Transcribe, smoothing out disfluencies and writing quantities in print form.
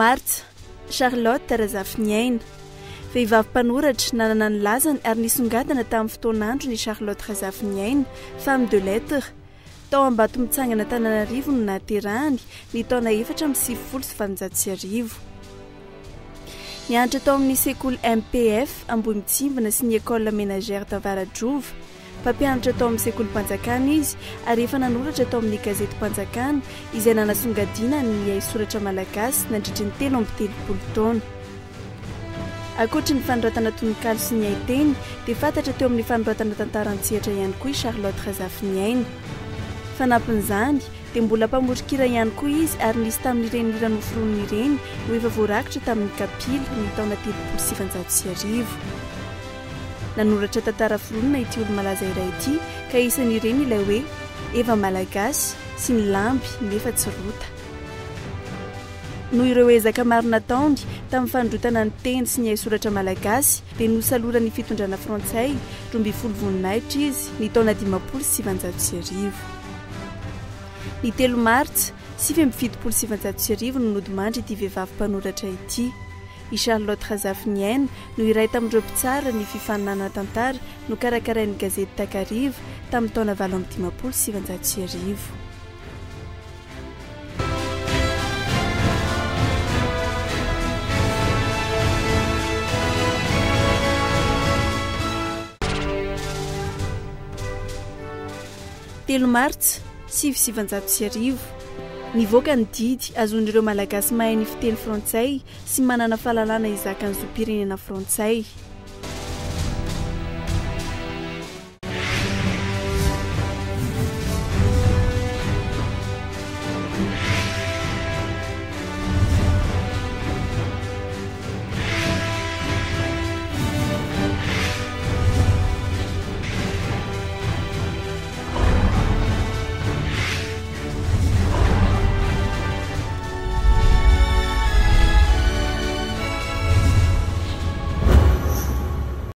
martsa Charlotte Razafiniaina vehivavy mpanoratra nanana ny lazany ary nisongadana tamin'ny fotoanandro ny Charlotte Razafiniaina femme de lettres tao Ambato mitsangana Antananarivo no nahaterahany ny taona 490 nianatra tao amin'ny sekoly MPF Ambohimintsimbona sy ny école ménagère Tavaradrova mpampianatra tao amin'ny sekoly Mpanjakana izy ary efa nanoratra tao amin'ny gazety Mpanjakana izay nanasongadina ny soratra malagasy nandritry ny 13 taona. Ankoatra ny fanoratana tononkalo sy ny haiteny dia fantatra teo amin'ny fanoratana tantaran-tsehatra ihany koa i Charlotte Razafiniaina. Fanampin'izany dia mbola mpamorikira ihany koa izy ary nisy tamin'ireny hira noforoniny ireny no efa voarakitra tamin'ny kapila ny taona 1790. Nanoratra tantara foronina ity olo malaza iray ity ka isan'ireny ilay hoe Eva Malagasy sy ny lamby nefa tsy rota. Noho ireo ezaka maro nataony tamin'ny fandrotana ny teny sy ny soratra malagasy dia nosalora ny fitondrana frantsay 12 voninahitra izy ny taona 1790. Ny 3 martsa 1790 no nodimandry ity vehivavy mpanoratra ity. I Charlotte Razafiniaina no iray tamin'ireo mpitsara ny fifaninana tantara no karakarain'ny gazety Takariva tamin'ny taona 1790. Telo martsa 1790 nivoaka ny didy azon'ireo malagasy mahay ny fiteny frantsay sy manana fahalalana izaka ny zom-pirenena frantsay.